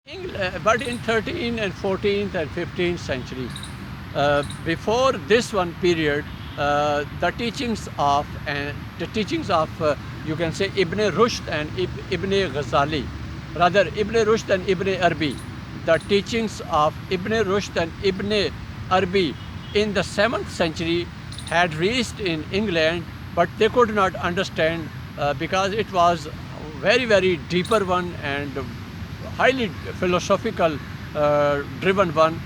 But in 13th and 14th and 15th century, before this one period, the teachings of you can say Ibn Rushd and Ibn Ghazali, rather Ibn Rushd and Ibn Arabi, the teachings of Ibn Rushd and Ibn Arabi in the 7th century had reached in England, but they could not understand because it was very deeper one and highly philosophical driven one.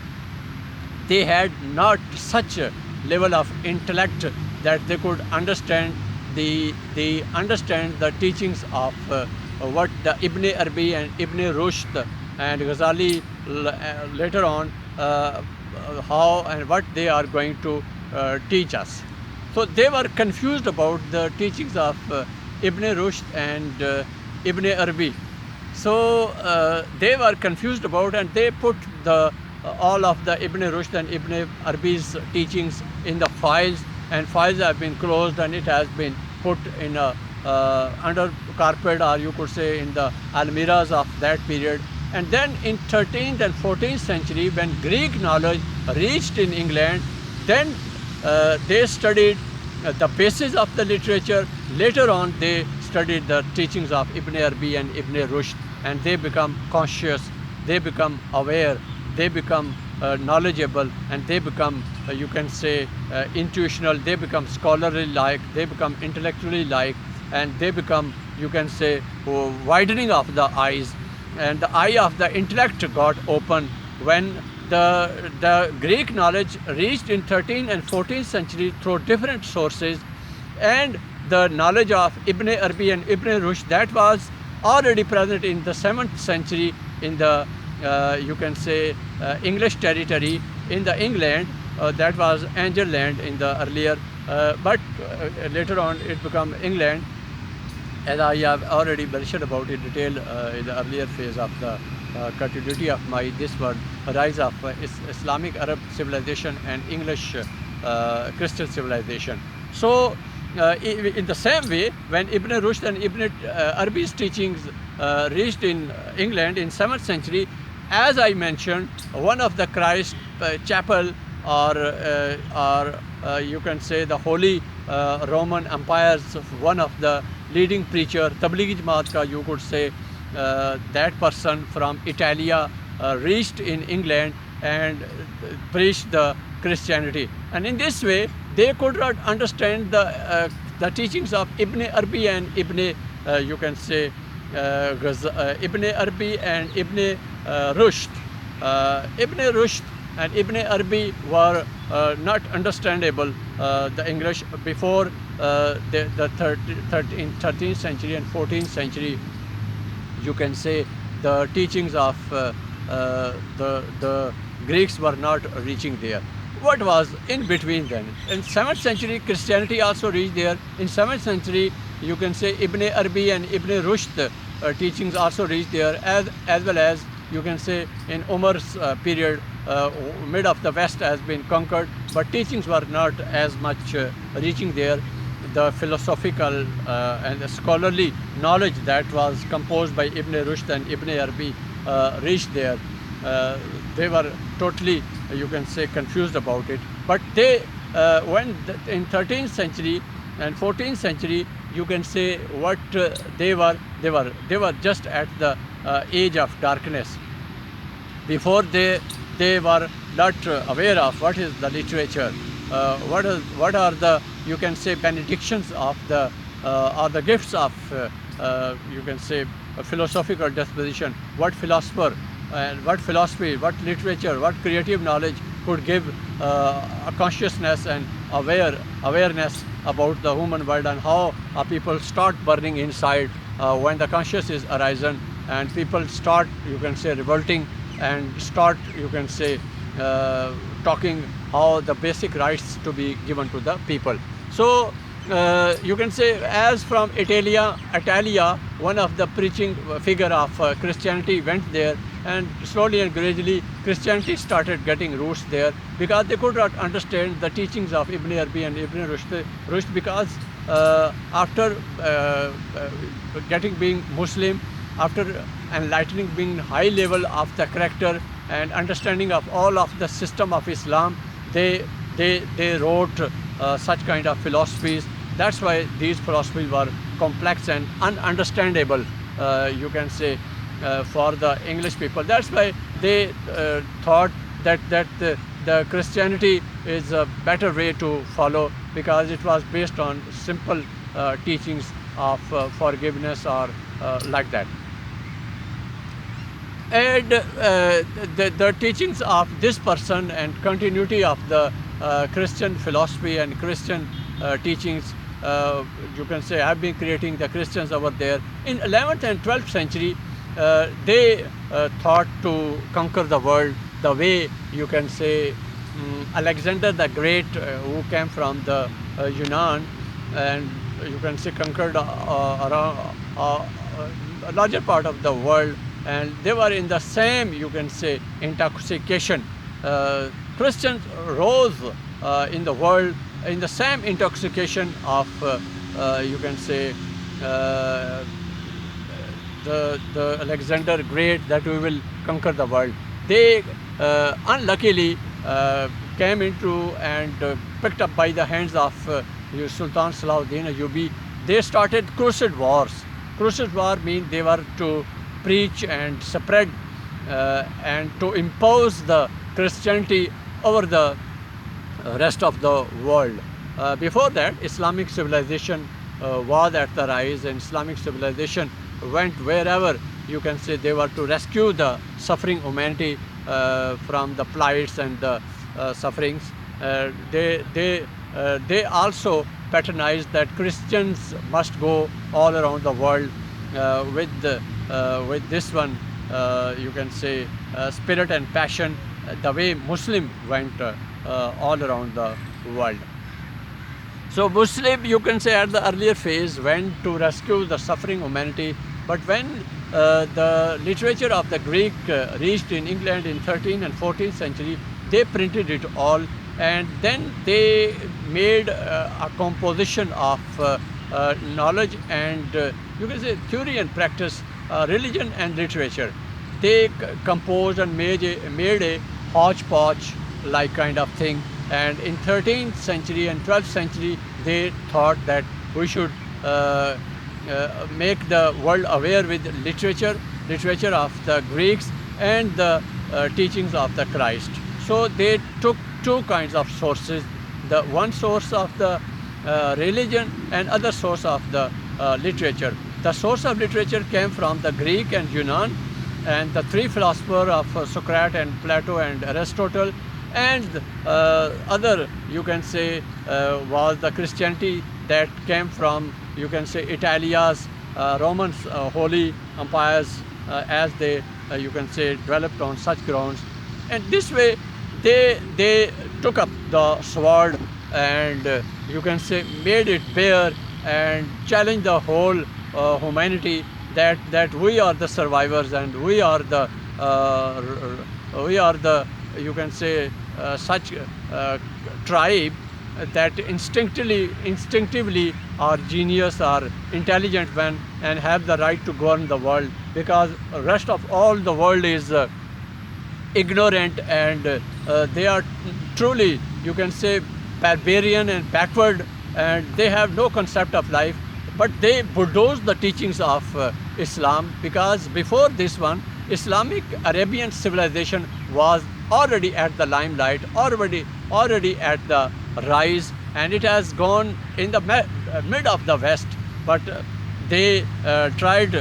They had not such a level of intellect that they could understand the teachings of what the Ibn Arabi and Ibn Rushd and Ghazali later on how and what they are going to teach us. So they were confused about the teachings of Ibn Rushd and Ibn Arabi. So they were confused about, and they put all of the Ibn Rushd and Ibn Arabi's teachings in the files, and files have been closed and it has been put in a under carpet, or you could say in the almiras of that period. And then in 13th and 14th century, when Greek knowledge reached in England, then they studied the basis of the literature. Later on, they studied the teachings of Ibn Arabi and Ibn Rushd, and they become conscious, they become aware, they become knowledgeable, and they become, you can say, intuitional, they become scholarly like, they become intellectually like, and they become, you can say, widening of the eyes. And the eye of the intellect got open when the Greek knowledge reached in 13th and 14th century through different sources, and the knowledge of Ibn Arabi and Ibn Rushd that was already present in the 7th century in the you can say English territory in the England, that was Angel land in the earlier, but later on it became England, as I have already mentioned about in detail in the earlier phase of the continuity of my this word, rise of Islamic Arab civilization and English Christian civilization. So in the same way, when Ibn Rushd and Ibn Arabi's teachings reached in England in 7th century, as I mentioned, one of the Christ chapel, or you can say the Holy Roman Empire's one of the leading preacher, Tablighi Jamaat ka, you could say, that person from Italia reached in England and preached the Christianity. And in this way, they could not understand the teachings of Ibn Arabi and Ibn, you can say, Ibn Arabi and Ibn Rushd. Ibn Rushd and Ibn Arabi were not understandable, the English, before the 13th century and 14th century. You can say the teachings of the Greeks were not reaching there. What was in between then? In 7th century, Christianity also reached there. In 7th century, you can say Ibn Arabi and Ibn Rushd teachings also reached there, as well as you can say in Umar's period, mid of the West has been conquered, but teachings were not as much reaching there. The philosophical and the scholarly knowledge that was composed by Ibn Rushd and Ibn Arabi reached there. They were totally, you can say, confused about it. But they, when in 13th century and 14th century, you can say what they were just at the age of darkness. Before they were not aware of what is the literature, what are the, you can say, benedictions of the or the gifts of you can say a philosophical disposition, what philosopher and what philosophy, what literature, what creative knowledge could give a consciousness and awareness about the human world, and how people start burning inside when the conscious is arisen, and people start, you can say, revolting, and start, you can say, talking how the basic rights to be given to the people. So you can say, as from Italia, one of the preaching figure of Christianity went there, and slowly and gradually Christianity started getting roots there, because they could not understand the teachings of Ibn Arabi and Ibn Rushd, because after being Muslim, after enlightening, being high level of the character and understanding of all of the system of Islam, they wrote such kind of philosophies. That's why these philosophies were complex and ununderstandable, you can say, for the English people. That's why they thought that the Christianity is a better way to follow, because it was based on simple teachings of forgiveness or like that. And the teachings of this person and continuity of the Christian philosophy and Christian teachings, you can say, have been creating the Christians over there. In 11th and 12th century, they thought to conquer the world the way, you can say, Alexander the Great, who came from the Yunnan, and you can say conquered around a larger part of the world, and they were in the same, you can say, intoxication. Christians rose in the world in the same intoxication of, you can say, the Alexander Great, that we will conquer the world. They unluckily came into and picked up by the hands of Sultan Salahuddin Ayyubi. They started crusade wars. Crusade war means they were to preach and spread and to impose the Christianity over the rest of the world. Before that, Islamic civilization was at the rise, and Islamic civilization went wherever, you can say, they were to rescue the suffering humanity from the plights and the sufferings. They also patronized that Christians must go all around the world with this one, you can say, spirit and passion, the way Muslim went all around the world. So Muslim, you can say, at the earlier phase went to rescue the suffering humanity, but when the literature of the Greek reached in England in 13th and 14th century, they printed it all, and then they made a composition of knowledge and, you can say, theory and practice, religion and literature. They composed and made a hodgepodge like kind of thing. And in 13th century and 12th century, they thought that we should make the world aware with literature of the Greeks and the teachings of the Christ. So they took two kinds of sources, the one source of the religion and other source of the literature. The source of literature came from the Greek and Yunnan, and the three philosophers of Socrates and Plato and Aristotle, and other, you can say, was the Christianity that came from, you can say, Italia's Roman holy empires, as they, you can say, developed on such grounds. And this way, they took up the sword and, you can say, made it bare and challenged the whole humanity that we are the survivors, and we are the, you can say, such tribe that instinctively are genius, are intelligent men, and have the right to govern the world, because the rest of all the world is ignorant, and they are truly, you can say, barbarian and backward, and they have no concept of life. But they bulldoze the teachings of Islam, because before this one, Islamic Arabian civilization was already at the limelight, already at the rise, and it has gone in the mid of the West. But they tried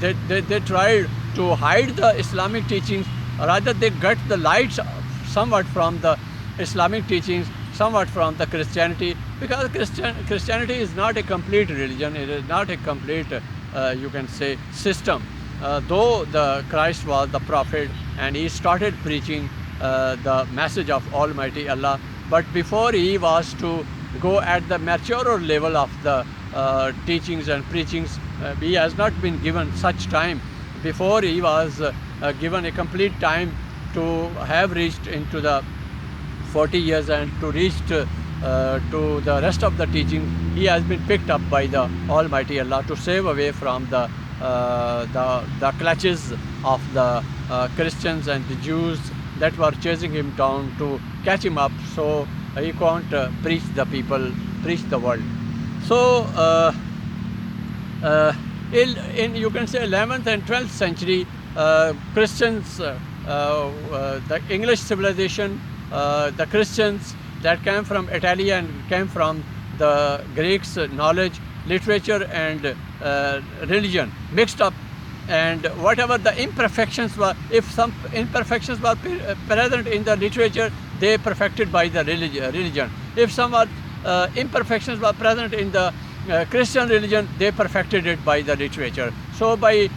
they tried to hide the Islamic teachings. Rather, they got the lights somewhat from the Islamic teachings, somewhat from the Christianity, because Christianity is not a complete religion. It is not a complete, you can say, system. Though the Christ was the prophet and he started preaching the message of Almighty Allah, but before he was to go at the mature level of the teachings and preachings, he has not been given such time. Before he was given a complete time to have reached into the 40 years and to reach to the rest of the teaching, he has been picked up by the Almighty Allah to save away from the the clutches of the Christians and the Jews that were chasing him down to catch him up, so he can't preach the people, preach the world. So in you can say 11th and 12th century, Christians, the English civilization, the Christians that came from Italy and came from the Greeks' knowledge, literature and religion mixed up, and whatever the imperfections were, if some imperfections were present in the literature, they perfected by the religion. If some imperfections were present in the Christian religion, they perfected it by the literature. So by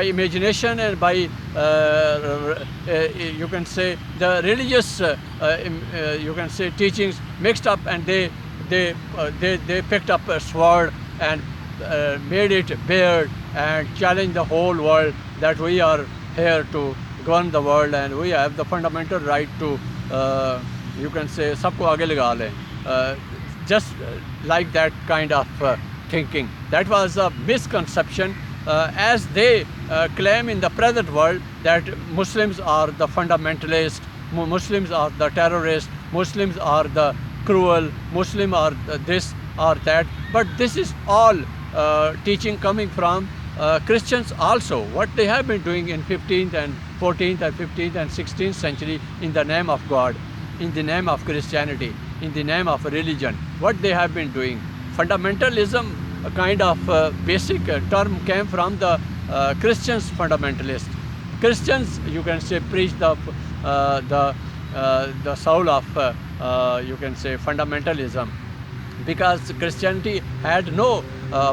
imagination and by you can say the religious you can say teachings mixed up, and they picked up a sword and made it bare and challenged the whole world that we are here to govern the world and we have the fundamental right to you can say sabko aage laga le. Just like that kind of thinking. That was a misconception, as they claim in the present world that Muslims are the fundamentalists, Muslims are the terrorists, Muslims are the cruel, Muslim are this or that. But this is all teaching coming from Christians also. What they have been doing in 15th and 14th and 15th and 16th century in the name of God, in the name of Christianity, in the name of religion, what they have been doing. Fundamentalism, a kind of basic term, came from the Christians fundamentalists. Christians, you can say, preach the soul of you can say fundamentalism, because Christianity had no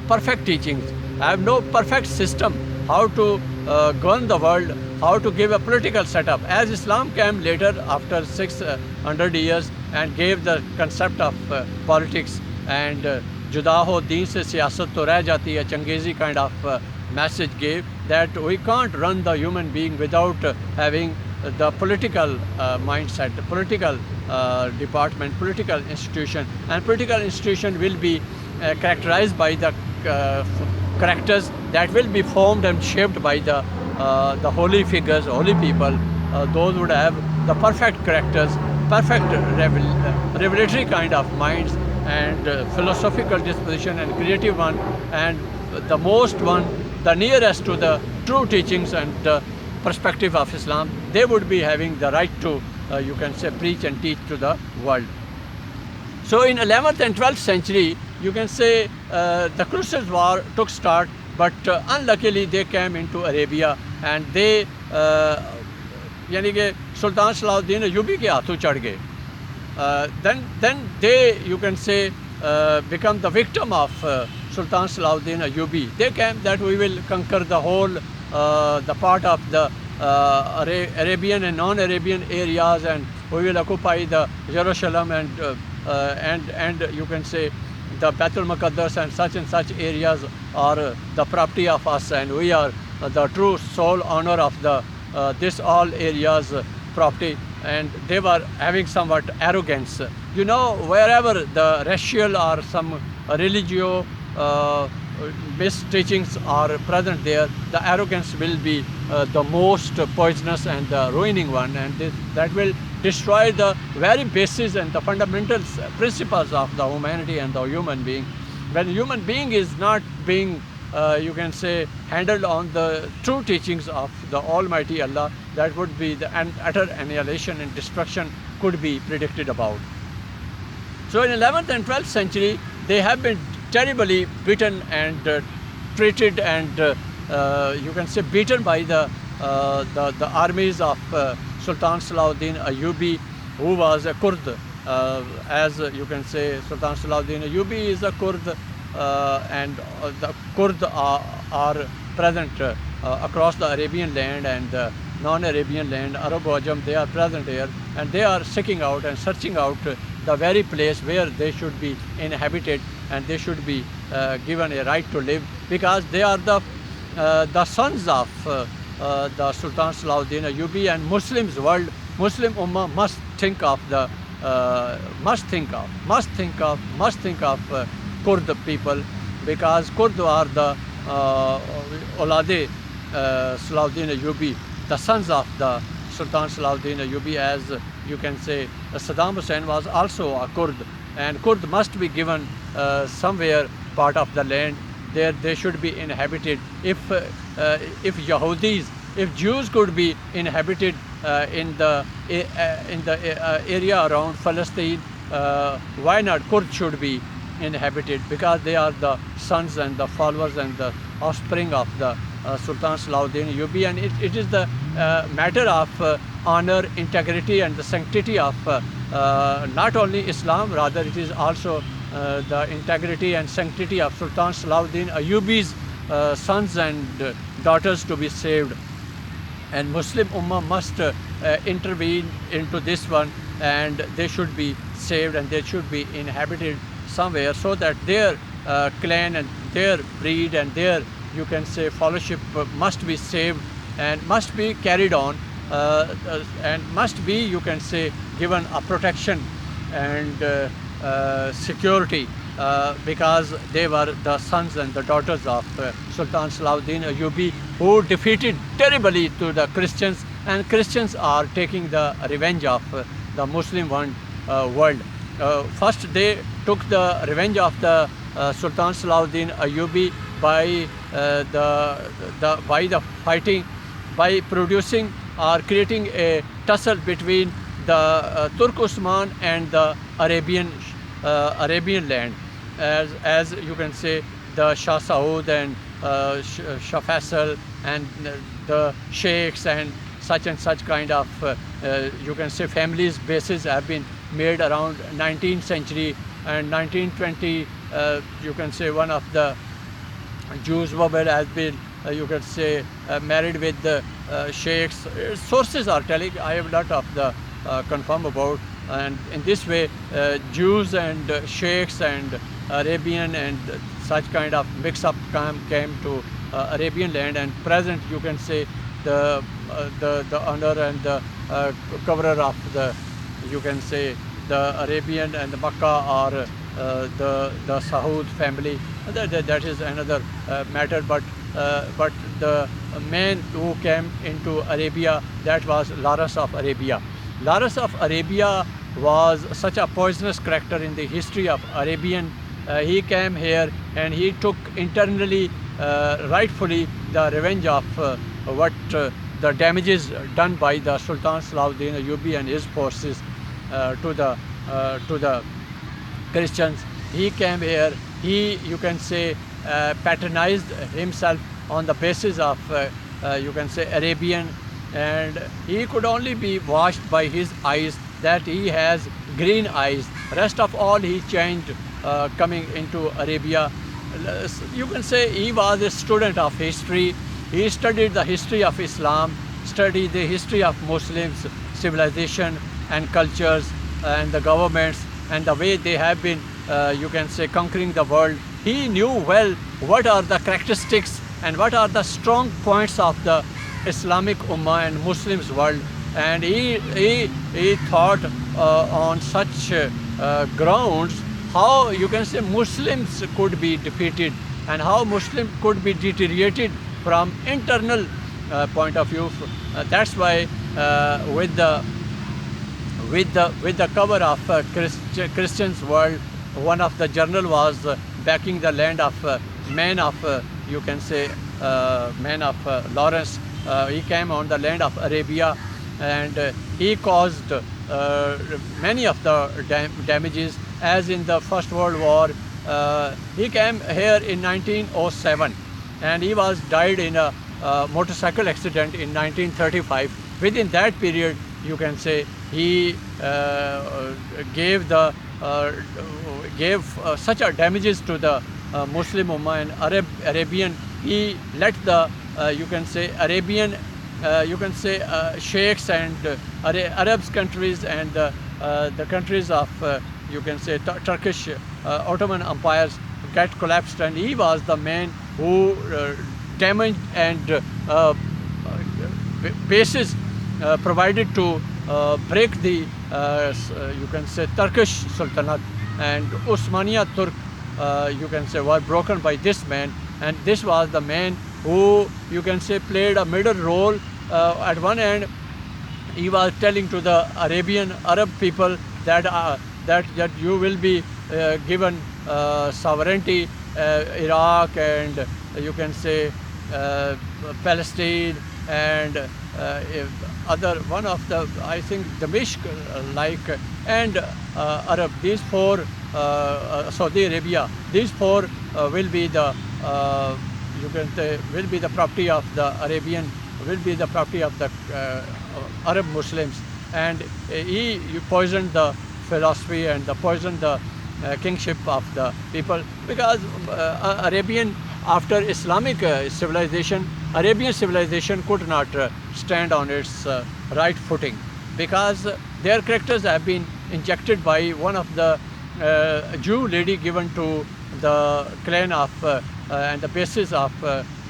perfect teachings, have no perfect system how to govern the world, how to give a political setup. As Islam came later after 600 years and gave the concept of politics and juda ho deen se siyasat to reh jati hai, Changezi kind of message gave that we can't run the human being without having the political mindset, political department, political institution, and political institution will be characterized by the characters that will be formed and shaped by the holy figures, holy people. Those would have the perfect characters, perfect revelatory kind of minds, and philosophical disposition and creative one, and the most one, the nearest to the true teachings and perspective of Islam. They would be having the right to you can say preach and teach to the world. So in 11th and 12th century, you can say the Crusades war took start, but unluckily they came into Arabia and they यानी कि सुल्तान सलाहुद्दीन अयूबी के हाथों चढ़ गए. Then they, you can say, become the victim of Sultan Salahuddin Ayyubi. They came that we will conquer the whole the part of the Arabian and non-Arabian areas, and we will occupy the Jerusalem and you can say the Baitul Maqaddas and such areas are the property of us, and we are the true sole owner of the this all areas property. And they were having somewhat arrogance. You know, wherever the racial or some religio misteachings are present there, the arrogance will be the most poisonous and the ruining one, and that will destroy the very basis and the fundamental principles of the humanity and the human being. When human being is not being you can say handled on the true teachings of the Almighty Allah, that would be the utter annihilation and destruction could be predicted about. So in 11th and 12th century, they have been terribly beaten and treated and you can say beaten by the armies of Sultan Salahuddin Ayyubi, who was a Kurd. As you can say, Sultan Salahuddin Ayyubi is a Kurd, and the Kurd are present across the Arabian land and non-Arabian land, Arab Ajam, they are present here, and they are seeking out and searching out the very place where they should be inhabited and they should be given a right to live, because they are the sons of the Sultan Salahuddin Ayyubi, and Muslims world, Muslim Ummah must think of Kurd people, because Kurd are the Olade Salahuddin Ayyubi, the sons of the Sultan Salahuddin Ayyubi, as you can say, Saddam Hussein was also a Kurd, and Kurd must be given somewhere part of the land. There they should be inhabited. If Yahudis, if Jews could be inhabited in the area around Palestine, why not Kurd should be inhabited? Because they are the sons and the followers and the offspring of the Sultan Salahuddin Ayyubi, and it is the matter of honor, integrity, and the sanctity of not only Islam, rather it is also the integrity and sanctity of Sultan Salahuddin Ayyubi's sons and daughters to be saved. And Muslim Ummah must intervene into this one, and they should be saved and they should be inhabited somewhere, so that their clan and their breed and their, you can say, fellowship must be saved and must be carried on, and must be, you can say, given a protection and security, because they were the sons and the daughters of Sultan Salahuddin Ayyubi, who defeated terribly to the Christians, and Christians are taking the revenge of the Muslim world. First they took the revenge of the Sultan Salahuddin Ayyubi by the fighting, by producing or creating a tussle between the Turk Osman and the Arabian land, as you can say, the Shah Saud and Shah Faisal and the sheikhs and such kind of you can say families bases have been made around 19th century and 1920. You can say one of the Jews woman has been you can say married with the sheikhs. Sources are telling, I have not of the confirm about, and in this way Jews and sheikhs and Arabian and such kind of mix-up came to Arabian land, and present you can say the honor and the coverer of the, you can say, the Arabian and the Makkah are the Saud family. That is another matter, but the man who came into Arabia, that was Laras of Arabia. Laras of Arabia was such a poisonous character in the history of Arabian. He came here and he took internally, rightfully, the revenge of what the damages done by the Sultan Salahuddin Ayyubi and his forces to the Christians. He came here, he, you can say, patronized himself on the basis of, you can say, Arabian, and he could only be watched by his eyes, that he has green eyes. Rest of all he changed coming into Arabia. You can say he was a student of history. He studied the history of Islam, studied the history of Muslims, civilization and cultures and the governments and the way they have been, you can say, conquering the world. He knew well what are the characteristics and what are the strong points of the Islamic Ummah and Muslims world, and he thought on such grounds how, you can say, Muslims could be defeated and how Muslim could be deteriorated from internal point of view. That's why with the cover of Christians world, one of the journal was backing the land of man of you can say man of Lawrence. He came on the land of Arabia, and he caused many of the damages, as in the First World War. He came here in 1907 and he was died in a motorcycle accident in 1935. Within that period, you can say, he gave such a damages to the Muslim Ummah and Arabian. He let the you can say Arabian you can say sheikhs and Arabs countries and the countries of you can say Turkish Ottoman empires get collapsed, and he was the man who damaged and bases provided to break the you can say Turkish Sultanate, and Osmania Turk you can say were broken by this man, and this was the man who, you can say, played a middle role. At one end, he was telling to the Arab people that that you will be given sovereignty, Iraq, and you can say Palestine, and other one of the, I think, Damascus, and Arab. These four, Saudi Arabia. These four will be the you can say will be the property of the Arabian, will be the property of the Arab Muslims, and he poisoned the philosophy and poisoned the kingship of the people, because Arabian, after Islamic civilization, Arabian civilization could not stand on its right footing, because their characters have been injected by one of the Jew lady given to the clan of and the basis of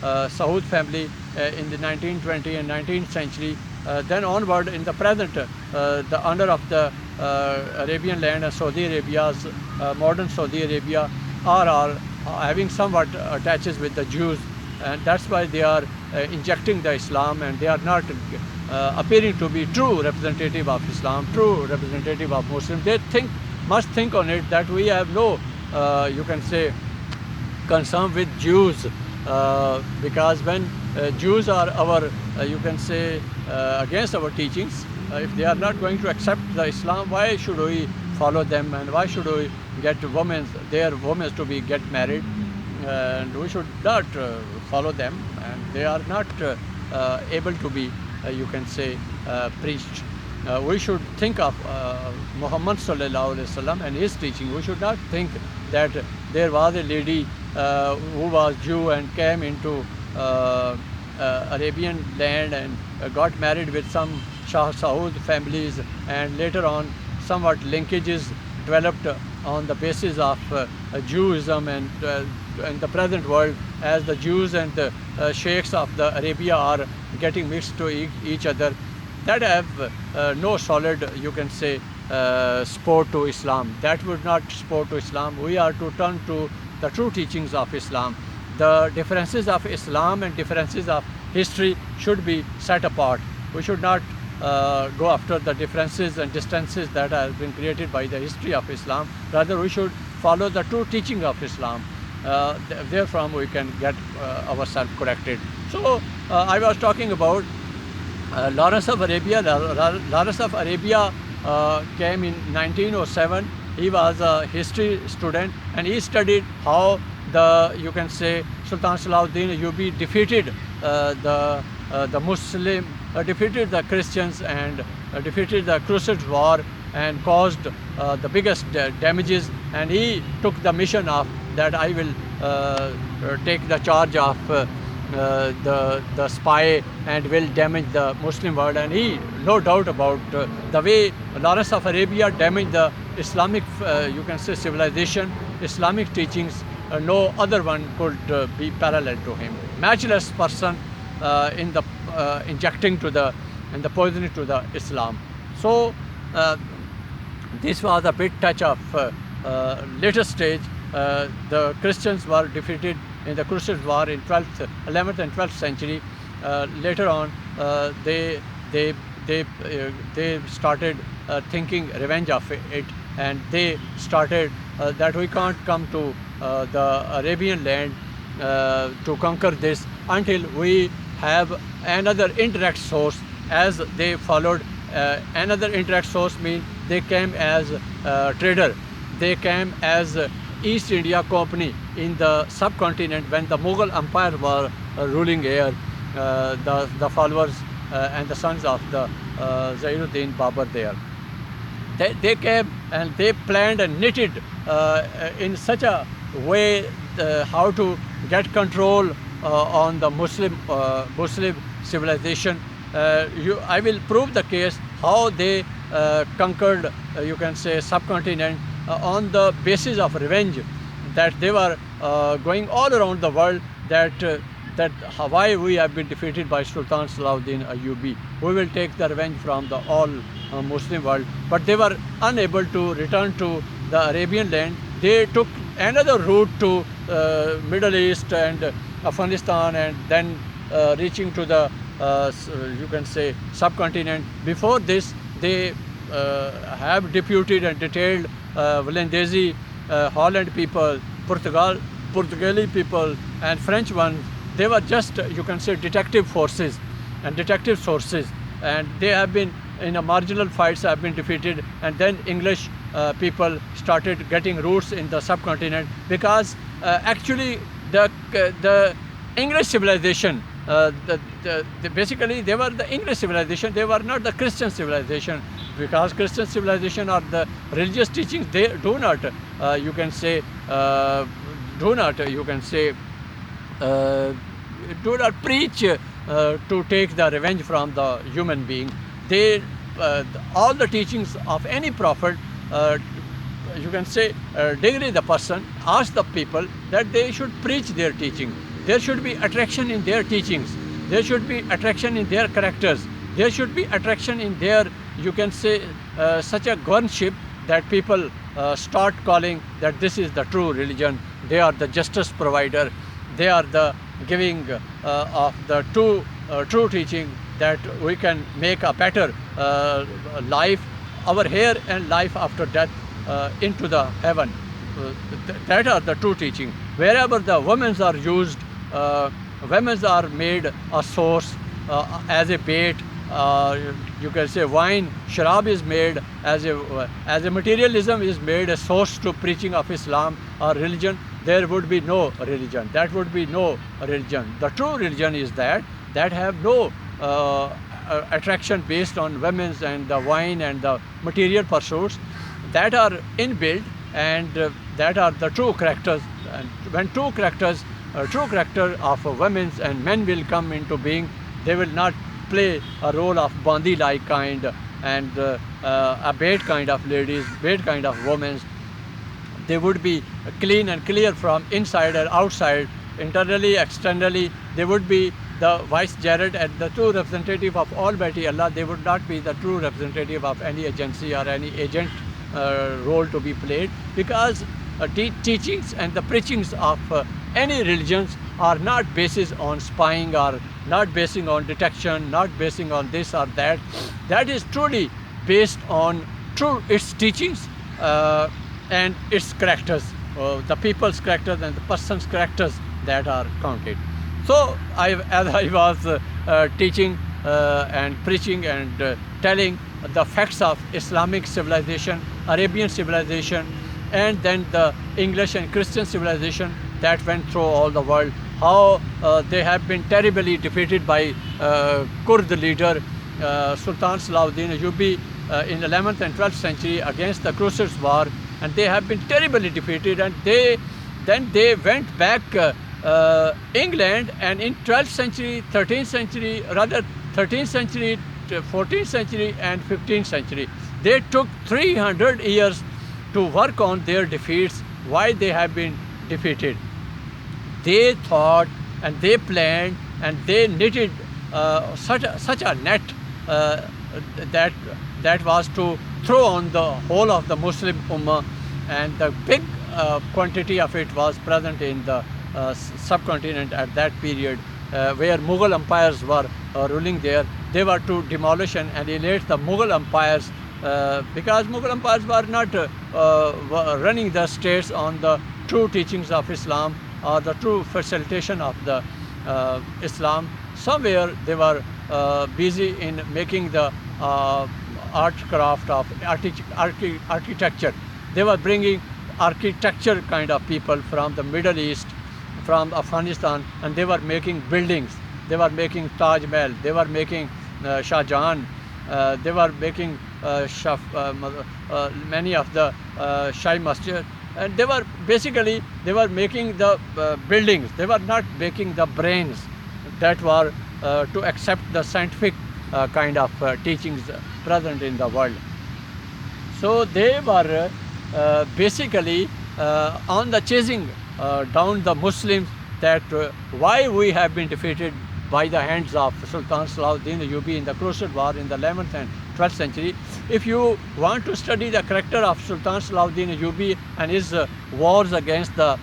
Saud family in the 1920 and 19th century. Then onward, in the present, the honor of the Arabian land and Saudi Arabia's modern Saudi Arabia are all having somewhat attaches with the Jews, and that's why they are injecting the Islam, and they are not appearing to be true representative of Islam, true representative of Muslims. They must think on it that we have no, you can say, concern with Jews, because when Jews are our, you can say, against our teachings, if they are not going to accept the Islam, why should we follow them, and why should we get their women to be get married, and we should not follow them, and they are not able to be, you can say, preached. We should think of Muhammad sallallahu alaihi wasallam and his teaching. We should not think that there was a lady who was Jew and came into Arabian land and got married with some Shah Saud families, and later on somewhat linkages developed on the basis of Jewism, and in the present world, as the Jews and the sheikhs of the Arabia are getting mixed to each other, that have no solid, you can say, support to Islam. That would not support to Islam. We are to turn to the true teachings of Islam. The differences of Islam and differences of history should be set apart. We should not go after the differences and distances that have been created by the history of Islam. Rather, we should follow the true teaching of Islam. Therefrom, we can get ourselves corrected. So, I was talking about Lawrence of Arabia. Lawrence of Arabia came in 1907. He was a history student, and he studied how you can say, Sultan Salahuddin Ayyubi defeated the Muslim, defeated the Christians, and defeated the Crusade War, and caused the biggest damages. And he took the mission of that I will take the charge of the spy and will damage the Muslim world. And he, no doubt about the way Lawrence of Arabia damaged the Islamic, you can say, civilization, Islamic teachings. No other one could be parallel to him. Matchless person in the injecting to the and the poisoning to the Islam. So this was a bit touch of later stage. The Christians were defeated in the Crusade War in 11th and 12th century. Later on, they started thinking revenge of it, and they started that we can't come to the Arabian land to conquer this until we have another indirect source. As they followed another indirect source, means they came as trader, they came as East India Company in the subcontinent when the Mughal Empire was ruling here. The followers and the sons of the Zainuddin Babur there. They came and they planned and knitted in such a way how to get control on the Muslim civilization. I will prove the case how they conquered, you can say, subcontinent on the basis of revenge, that they were going all around the world that why we have been defeated by Sultan Salahuddin Ayyubi. We will take the revenge from the all Muslim world. But they were unable to return to the Arabian land. They took another route to Middle East and Afghanistan, and then reaching to the you can say subcontinent. Before this, they have deputed and detailed Valandesi, Holland people, Portugali people, and French ones. They were just, you can say, detective forces and detective sources, and they have been in a marginal fights have been defeated, and then English people started getting roots in the subcontinent, because actually the English civilization, basically they were the English civilization, they were not the Christian civilization, because Christian civilization or the religious teachings, they do not you can say do not you can say do not preach to take the revenge from the human being. They all the teachings of any prophet, you can say, degree the person, ask the people that they should preach their teaching. There should be attraction in their teachings. There should be attraction in their characters. There should be attraction in their, you can say, such a governorship that people start calling that this is the true religion. They are the justice provider. They are the giving of the true teaching, that we can make a better life, our here and life after death, into the heaven. That are the true teaching. Wherever the women are used, women are made a source as a bait. You can say wine, sharab is made as a materialism is made a source to preaching of Islam or religion. There would be no religion. That would be no religion. The true religion is that have no attraction based on women's and the wine and the material pursuits, that are inbuilt, and that are the true characters. And when true character of women's and men will come into being, they will not play a role of bandi-like kind and a bait kind of ladies, bait kind of women. They would be clean and clear from inside and outside, internally, externally. They would be the vicegerent and the true representative of Almighty Allah. They would not be the true representative of any agency or any agent role to be played, because teachings and the preachings of any religions are not based on spying, or not basing on detection, not basing on this or that. That is truly based on its teachings and its characters, the people's characters and the person's characters that are counted. So as I was teaching and preaching and telling the facts of Islamic civilization, Arabian civilization, and then the English and Christian civilization that went through all the world, how they have been terribly defeated by Kurd leader Sultan Salahuddin Ayyubi in 11th and 12th century against the Crusaders war, and they have been terribly defeated, and then they went back England, and in 12th century, 13th century, rather 13th century, 14th century and 15th century, they took 300 years to work on their defeats. Why they have been defeated? They thought and they planned and they knitted such a net that was to throw on the whole of the Muslim Ummah, and the big quantity of it was present in the subcontinent at that period, where Mughal empires were ruling there. They were to demolish and annihilate the Mughal empires, because Mughal empires were not running the states on the true teachings of Islam or the true facilitation of the Islam. Somewhere they were busy in making the art craft of architecture. They were bringing architecture kind of people from the Middle East, from Afghanistan, and they were making buildings. They were making Taj Mahal, they were making Shah Jahan, they were making many of the Shai Masjid, and they were basically making the buildings. They were not making the brains that were to accept the scientific kind of teachings present in the world. So they were basically on the chasing down the Muslims, that why we have been defeated by the hands of Sultan Salahuddin Ayyubi in the Crusade War in the 11th and 12th century. If you want to study the character of Sultan Salahuddin Ayyubi and his wars against the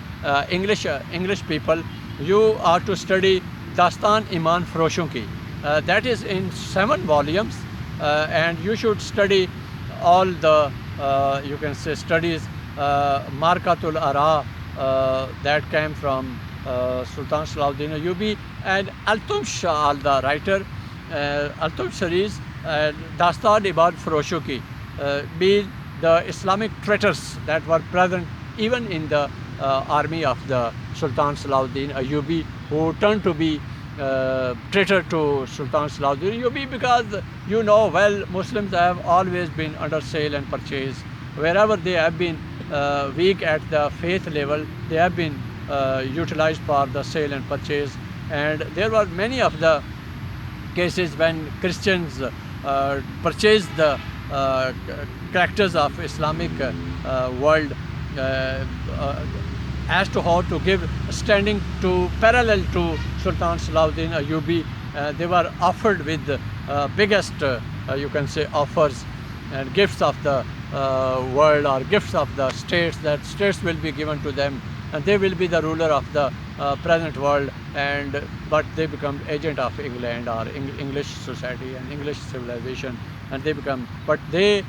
English people, you are to study Dastan Iman Froshon ki. That is in 7 volumes, and you should study all the you can say studies Markatul Ara that came from Sultan Salahuddin Ayyubi, and Altum Shah, the writer, Altum Shah's Dastan Ibad Froshuki, be the Islamic traitors that were present even in the army of the Sultan Salahuddin Ayyubi, who turned to be traitor to Sultan Salahuddin Ayyubi, because you know well Muslims have always been under sale and purchase. Wherever they have been weak at the faith level, they have been utilized for the sale and purchase. And there were many of the cases when Christians purchased the characters of Islamic world as to how to give standing to parallel to Sultan Salahuddin Ayyubi. They were offered with the biggest you can say offers and gifts of the world, or gifts of the states, that states will be given to them and they will be the ruler of the present world, and but they become agent of England or English society and English civilization, and they become, but they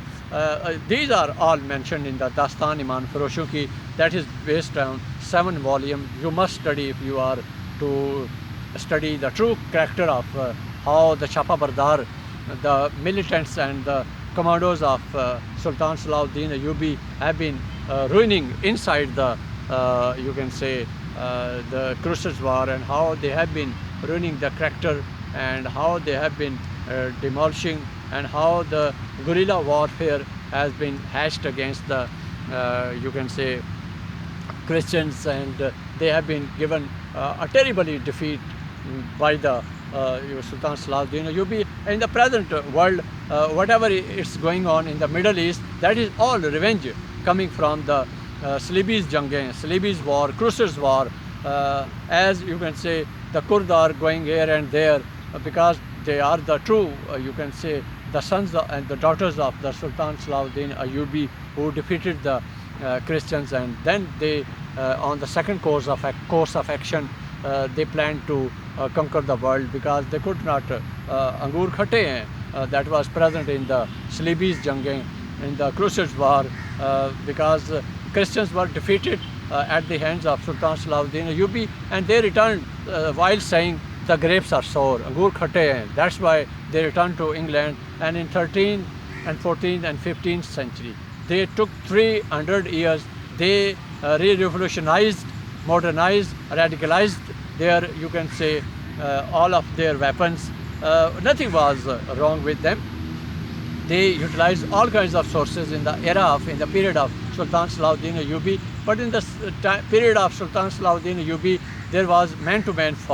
these are all mentioned in the Dastan Iman Froshon ki, that is based on 7 volumes. You must study if you are to study the true character of how the Chapa Bardar, the militants and the commandos of Sultan Salahuddin Ayyubi have been ruining inside the you can say the Crusaders war, and how they have been ruining the character, and how they have been demolishing, and how the guerrilla warfare has been hatched against the you can say Christians, and they have been given a terribly defeat by the Sultan Salahuddin Ayyubi. In the present world, whatever is going on in the Middle East, that is all revenge coming from the Salibi's Jangain, Salibi's war, Crusaders war. As you can say, the Kurd are going here and there because they are the true, you can say, the sons and the daughters of the Sultan Salahuddin Ayyubi, who defeated the Christians, and then they on the second course of action they planned to conquer the world, because they could not Angur Khate that was present in the Salibi's Jangain, in the Crusaders war, because Christians were defeated at the hands of Sultan Salahuddin Ayyubi, and they returned while saying the grapes are sour, Angur Khate. That's why they returned to England, and in 13th and 14th and 15th century, they took 300 years, they re-revolutionized, modernized, radicalized their, you can say, all of their weapons. Nothing was wrong with them. They utilized all kinds of sources in the period of Sultan Salahuddin Ayyubi, but in the period of Sultan Salahuddin Ayyubi, there was man-to-man fight.